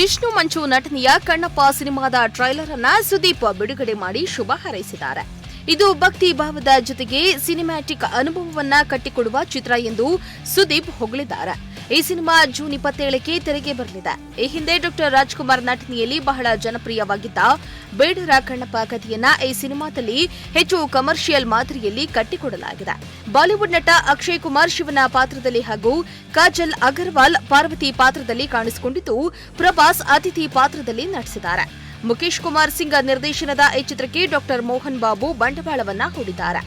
ವಿಷ್ಣು ಮಂಚು ನಟನೆಯ ಕಣ್ಣಪ್ಪ ಸಿನಿಮಾದ ಟ್ರೈಲರ್ ಅನ್ನ ಸುದೀಪ್ ಬಿಡುಗಡೆ ಮಾಡಿ ಶುಭ ಹಾರೈಸಿದ್ದಾರೆ. ಇದು ಭಕ್ತಿ ಭಾವದ ಜೊತೆಗೆ ಸಿನಿಮ್ಯಾಟಿಕ್ ಅನುಭವವನ್ನ ಕಟ್ಟಿಕೊಡುವ ಚಿತ್ರ ಎಂದು ಸುದೀಪ್ ಹೊಗಳಿದ್ದಾರೆ. ಈ ಸಿನಿಮಾ ಜೂನ್ 27ಕ್ಕೆ ತೆರೆಗೆ ಬರಲಿದೆ. ಈ ಹಿಂದೆ ಡಾ ರಾಜ್ಕುಮಾರ್ ನಟನೆಯಲ್ಲಿ ಬಹಳ ಜನಪ್ರಿಯವಾಗಿದ್ದ ಬೇಡರ ಕಣ್ಣಪ್ಪ ಕಥೆಯನ್ನ ಈ ಸಿನಿಮಾದಲ್ಲಿ ಹೆಚ್ಚು ಕಮರ್ಷಿಯಲ್ ಮಾದರಿಯಲ್ಲಿ ಕಟ್ಟಿಕೊಡಲಾಗಿದೆ. ಬಾಲಿವುಡ್ ನಟ ಅಕ್ಷಯ್ ಕುಮಾರ್ ಶಿವನ ಪಾತ್ರದಲ್ಲಿ ಹಾಗೂ ಕಾಜಲ್ ಅಗರ್ವಾಲ್ ಪಾರ್ವತಿ ಪಾತ್ರದಲ್ಲಿ ಕಾಣಿಸಿಕೊಂಡಿದ್ದು, ಪ್ರಭಾಸ್ ಅತಿಥಿ ಪಾತ್ರದಲ್ಲಿ ನಟಿಸಿದ್ದಾರೆ. ಮುಖೇಶ್ ಕುಮಾರ್ ಸಿಂಗ್ ನಿರ್ದೇಶನದ ಈ ಚಿತ್ರಕ್ಕೆ ಡಾ ಮೋಹನ್ ಬಾಬು ಬಂಡವಾಳವನ್ನ ಹೂಡಿದ್ದಾರೆ.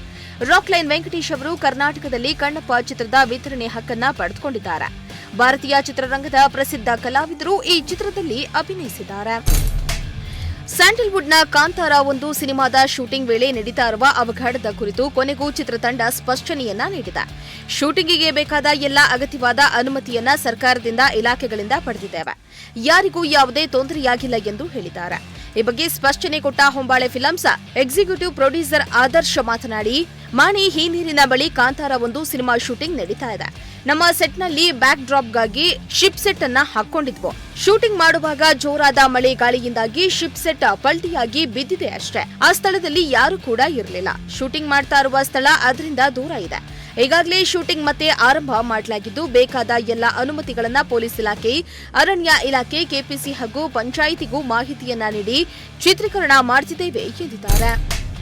ರಾಕ್ಲೈನ್ ವೆಂಕಟೇಶ್ ಅವರು ಕರ್ನಾಟಕದಲ್ಲಿ ಕಣ್ಣಪ್ಪ ಚಿತ್ರದ ವಿತರಣೆ ಹಕ್ಕನ್ನ ಪಡೆದುಕೊಂಡಿದ್ದಾರೆ. ಭಾರತೀಯ ಚಿತ್ರರಂಗದ ಪ್ರಸಿದ್ಧ ಕಲಾವಿದರು ಈ ಚಿತ್ರದಲ್ಲಿ ಅಭಿನಯಿಸಿದ್ದಾರೆ. ಸ್ಯಾಂಡಲ್ವುಡ್ನ ಕಾಂತಾರ 1 ಸಿನಿಮಾದ ಶೂಟಿಂಗ್ ವೇಳೆ ನಡೀತಾ ಇರುವ ಅವಘಡದ ಕುರಿತು ಕೊನೆಗೂ ಚಿತ್ರತಂಡ ಸ್ಪಷ್ಟನೆಯನ್ನ ನೀಡಿದೆ. ಶೂಟಿಂಗಿಗೆ ಬೇಕಾದ ಎಲ್ಲ ಅಗತ್ಯವಾದ ಅನುಮತಿಯನ್ನ ಸರ್ಕಾರದಿಂದ ಇಲಾಖೆಗಳಿಂದ ಪಡೆದಿದ್ದೇವೆ. ಯಾರಿಗೂ ಯಾವುದೇ ತೊಂದರೆಯಾಗಿಲ್ಲ ಎಂದು ಹೇಳಿದ್ದಾರೆ. ಈ ಬಗ್ಗೆ ಸ್ಪಷ್ಟನೆ ಕೊಟ್ಟ ಹೊಂಬಾಳೆ ಫಿಲಮ್ಸ್ ಎಕ್ಸಿಕ್ಯೂಟಿವ್ ಪ್ರೊಡ್ಯೂಸರ್ ಆದರ್ಶ್ ಮಾತನಾಡಿ, ಮಾಣಿ ಹಿನ್ನೀರಿನ ಬಳಿ ಕಾಂತಾರ 1 ಸಿನಿಮಾ ಶೂಟಿಂಗ್ ನಡೀತಾ ಇದೆ. ನಮ್ಮ ಸೆಟ್ನಲ್ಲಿ ಬ್ಯಾಕ್ ಡ್ರಾಪ್ಗಾಗಿ ಶಿಪ್ ಸೆಟ್ ಅನ್ನ ಹಾಕೊಂಡಿದ್ವು. ಶೂಟಿಂಗ್ ಮಾಡುವಾಗ ಜೋರಾದ ಮಳೆ ಗಾಳಿಯಿಂದಾಗಿ ಶಿಪ್ ಸೆಟ್ ಪಲ್ಟಿಯಾಗಿ ಬಿದ್ದಿದೆ ಅಷ್ಟೇ. ಆ ಸ್ಥಳದಲ್ಲಿ ಯಾರು ಕೂಡ ಇರಲಿಲ್ಲ. ಶೂಟಿಂಗ್ ಮಾಡ್ತಾ ಇರುವ ಸ್ಥಳ ಅದರಿಂದ ದೂರ ಇದೆ. ಈಗಾಗಲೇ ಶೂಟಿಂಗ್ ಮತ್ತೆ ಆರಂಭ ಮಾಡಲಾಗಿದ್ದು, ಬೇಕಾದ ಎಲ್ಲ ಅನುಮತಿಗಳನ್ನ ಪೊಲೀಸ್ ಇಲಾಖೆ, ಅರಣ್ಯ ಇಲಾಖೆ, ಕೆಪಿಸಿ ಹಾಗೂ ಪಂಚಾಯಿತಿಗೂ ಮಾಹಿತಿಯನ್ನ ನೀಡಿ ಚಿತ್ರೀಕರಣ ಮಾಡುತ್ತಿದ್ದೇವೆ ಎಂದಿದ್ದಾರೆ.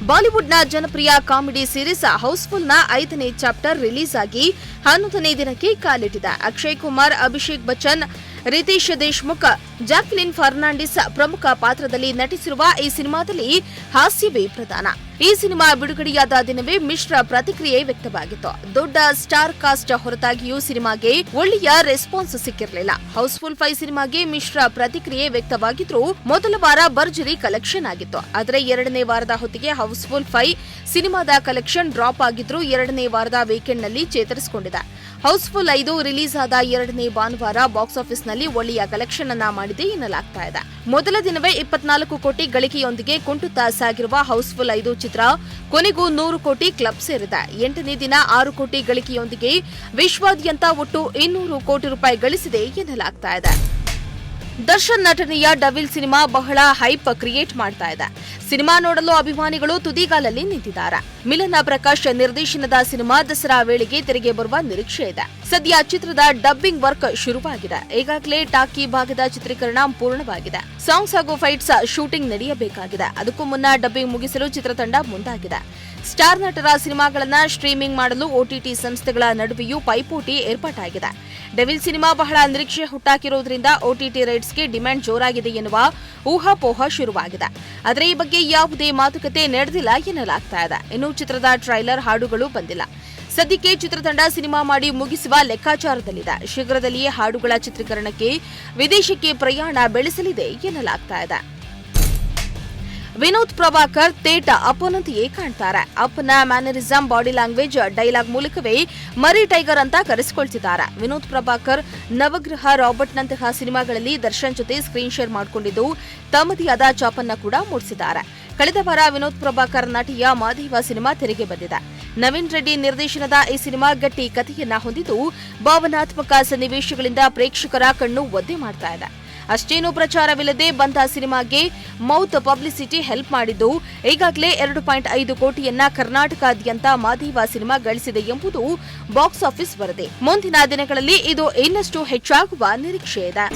ಬಾಲಿವುಡ್ನ ಜನಪ್ರಿಯ ಕಾಮಿಡಿ ಸೀರೀಸ್ ಹೌಸ್ಫುಲ್ನ 5ನೇ ಚಾಪ್ಟರ್ ರಿಲೀಸ್ ಆಗಿ 11ನೇ ದಿನಕ್ಕೆ ಕಾಲಿಟ್ಟಿದೆ. ಅಕ್ಷಯ್ ಕುಮಾರ್, ಅಭಿಷೇಕ್ ಬಚ್ಚನ್, ರಿತೇಶ್ ದೇಶ್ಮುಖ್, ಜಾಕ್ಲಿನ್ ಫರ್ನಾಂಡಿಸ್ ಪ್ರಮುಖ ಪಾತ್ರದಲ್ಲಿ ನಟಿಸಿರುವ ಈ ಸಿನಿಮಾದಲ್ಲಿ ಹಾಸ್ಯವೇ ಪ್ರಧಾನ. ಈ ಸಿನಿಮಾ ಬಿಡುಗಡೆಯಾದ ದಿನವೇ ಮಿಶ್ರ ಪ್ರತಿಕ್ರಿಯೆ ವ್ಯಕ್ತವಾಗಿತ್ತು. ದೊಡ್ಡ ಸ್ಟಾರ್ ಕಾಸ್ಟ್ ಹೊರತಾಗಿಯೂ ಸಿನಿಮಾಗೆ ಒಳ್ಳೆಯ ರೆಸ್ಪಾನ್ಸ್ ಸಿಕ್ಕಿರಲಿಲ್ಲ. ಹೌಸ್ಫುಲ್ 5 ಸಿನಿಮಾಗೆ ಮಿಶ್ರ ಪ್ರತಿಕ್ರಿಯೆ ವ್ಯಕ್ತವಾಗಿದ್ರೂ ಮೊದಲ ವಾರ ಭರ್ಜರಿ ಕಲೆಕ್ಷನ್ ಆಗಿತ್ತು. ಆದರೆ 2ನೇ ವಾರದ ಹೊತ್ತಿಗೆ ಹೌಸ್ಫುಲ್ 5 ಸಿನಿಮಾದ ಕಲೆಕ್ಷನ್ ಡ್ರಾಪ್ ಆಗಿದ್ರೂ 2ನೇ ವಾರದ ವೀಕೆಂಡ್ನಲ್ಲಿ ಚೇತರಿಸಿಕೊಂಡಿದೆ. ಹೌಸ್ಫುಲ್ 5 ರಿಲೀಸ್ ಆದ 2ನೇ ಭಾನುವಾರ ಬಾಕ್ಸ್ ಆಫೀಸ್ನಲ್ಲಿ ಒಳ್ಳೆಯ ಕಲೆಕ್ಷನ್ ಅನ್ನ ಮಾಡಿದೆ ಎನ್ನಲಾಗ್ತಾ ಇದೆ. ಮೊದಲ ದಿನವೇ 24 ಕೋಟಿ ಗಳಿಕೆಯೊಂದಿಗೆ ಕುಂಟುತ್ತಾ ಸಾಗಿರುವ ಹೌಸ್ಫುಲ್ 5 ಚಿತ್ರ ಕೊನೆಗೂ 100 ಕೋಟಿ ಕ್ಲಬ್ ಸೇರಿದೆ. 8ನೇ ದಿನ 6 ಕೋಟಿ ಗಳಿಕೆಯೊಂದಿಗೆ ವಿಶ್ವಾದ್ಯಂತ ಒಟ್ಟು 200 ಕೋಟಿ ರೂಪಾಯಿ ಗಳಿಸಿದೆ ಎನ್ನಲಾಗ್ತಾ ಇದೆ. ದರ್ಶನ್ ನಟನೆಯ ಡವಿಲ್ ಸಿನಿಮಾ ಬಹಳ ಹೈಪ್ ಕ್ರಿಯೇಟ್ ಮಾಡ್ತಾ ಇದೆ. ಸಿನಿಮಾ ನೋಡಲು ಅಭಿಮಾನಿಗಳು ತುದಿಗಾಲಲ್ಲಿ ನಿಂತಿದ್ದಾರೆ. ಮಿಲನ ಪ್ರಕಾಶ್ ನಿರ್ದೇಶನದ ಸಿನಿಮಾ ದಸರಾ ವೇಳೆಗೆ ತೆರೆಗೆ ಬರುವ ನಿರೀಕ್ಷೆ ಇದೆ. ಸದ್ಯ ಚಿತ್ರದ ಡಬ್ಬಿಂಗ್ ವರ್ಕ್ ಶುರುವಾಗಿದೆ. ಈಗಾಗಲೇ ಟಾಕಿ ಭಾಗದ ಚಿತ್ರೀಕರಣ ಪೂರ್ಣವಾಗಿದೆ. ಸಾಂಗ್ಸ್ ಹಾಗೂ ಫೈಟ್ಸ್ ಶೂಟಿಂಗ್ ನಡೆಯಬೇಕಾಗಿದೆ. ಅದಕ್ಕೂ ಮುನ್ನ ಡಬ್ಬಿಂಗ್ ಮುಗಿಸಲು ಚಿತ್ರತಂಡ ಮುಂದಾಗಿದೆ. ಸ್ಟಾರ್ ನಟರ ಸಿನಿಮಾಗಳನ್ನು ಸ್ಟ್ರೀಮಿಂಗ್ ಮಾಡಲು OTT ಸಂಸ್ಥೆಗಳ ನಡುವೆಯೂ ಪೈಪೋಟಿ ಏರ್ಪಾಟಾಗಿದೆ. ಡೆವಿಲ್ ಸಿನಿಮಾ ಬಹಳ ನಿರೀಕ್ಷೆ ಹುಟ್ಟಾಕಿರುವುದರಿಂದ OTT ರೈಟ್ಸ್ಗೆ ಡಿಮ್ಯಾಂಡ್ ಜೋರಾಗಿದೆ ಎನ್ನುವ ಊಹಾಪೋಹ ಶುರುವಾಗಿದೆ. ಆದರೆ ಈ ಬಗ್ಗೆ ಯಾವುದೇ ಮಾತುಕತೆ ನಡೆದಿಲ್ಲ ಎನ್ನಲಾಗ್ತಾ ಇದೆ. ಇನ್ನು ಚಿತ್ರದ ಟ್ರೈಲರ್ ಹಾಡುಗಳು ಬಂದಿಲ್ಲ. ಸದ್ಯಕ್ಕೆ ಚಿತ್ರತಂಡ ಸಿನಿಮಾ ಮಾಡಿ ಮುಗಿಸುವ ಲೆಕ್ಕಾಚಾರದಲ್ಲಿದೆ. ಶೀಘ್ರದಲ್ಲಿಯೇ ಹಾಡುಗಳ ಚಿತ್ರೀಕರಣಕ್ಕೆ ವಿದೇಶಕ್ಕೆ ಪ್ರಯಾಣ ಬೆಳೆಸಲಿದೆ ಎನ್ನಲಾಗ್ತಾ ಇದೆ. ವಿನೋದ್ ಪ್ರಭಾಕರ್ ತೇಟ ಅಪ್ಪನಂತೆಯೇ ಕಾಣ್ತಾರೆ. ಅಪ್ಪನ ಮ್ಯಾನರಿಸಂ, ಬಾಡಿ ಲ್ಯಾಂಗ್ವೇಜ್, ಡೈಲಾಗ್ ಮೂಲಕವೇ ಮರಿ ಟೈಗರ್ ಅಂತ ಕರೆಸಿಕೊಳ್ತಿದ್ದಾರೆ. ವಿನೋದ್ ಪ್ರಭಾಕರ್ ನವಗ್ರಹ, ರಾಬರ್ಟ್ನಂತಹ ಸಿನಿಮಾಗಳಲ್ಲಿ ದರ್ಶನ್ ಜೊತೆ ಸ್ಕ್ರೀನ್ ಶೇರ್ ಮಾಡಿಕೊಂಡಿದ್ದು ತಮ್ಮದೇ ಆದ ಚಾಪನ್ನ ಕೂಡ ಮೂಡಿಸಿದ್ದಾರೆ. ಕಳೆದ ವಾರ ವಿನೋದ್ ಪ್ರಭಾಕರ್ ನಟಿಯ ಮಾದೇವ ಸಿನಿಮಾ ತೆರೆಗೆ ಬಂದಿದೆ. ನವೀನ್ ರೆಡ್ಡಿ ನಿರ್ದೇಶನದ ಈ ಸಿನಿಮಾ ಗಟ್ಟಿ ಕಥೆಯನ್ನ ಹೊಂದಿದ್ದು ಭಾವನಾತ್ಮಕ ಸನ್ನಿವೇಶಗಳಿಂದ ಪ್ರೇಕ್ಷಕರ ಕಣ್ಣು ಒದ್ದೆ ಮಾಡ್ತಾ ಇದೆ. ಅಷ್ಟೇನೂ ಪ್ರಚಾರವಿಲ್ಲದೆ ಬಂದ ಸಿನಿಮಾಗೆ ಮೌತ್ ಪಬ್ಲಿಸಿಟಿ ಹೆಲ್ಪ್ ಮಾಡಿದ್ದು ಈಗಾಗಲೇ 2.5 ಕೋಟಿಯನ್ನ ಕರ್ನಾಟಕಾದ್ಯಂತ ಮಾದೇವ ಸಿನಿಮಾ ಗಳಿಸಿದೆ ಎಂಬುದು ಬಾಕ್ಸ್ ಆಫೀಸ್ ವರದಿ. ಮುಂದಿನ ದಿನಗಳಲ್ಲಿ ಇದು ಇನ್ನಷ್ಟು ಹೆಚ್ಚಾಗುವ ನಿರೀಕ್ಷೆ ಇದೆ.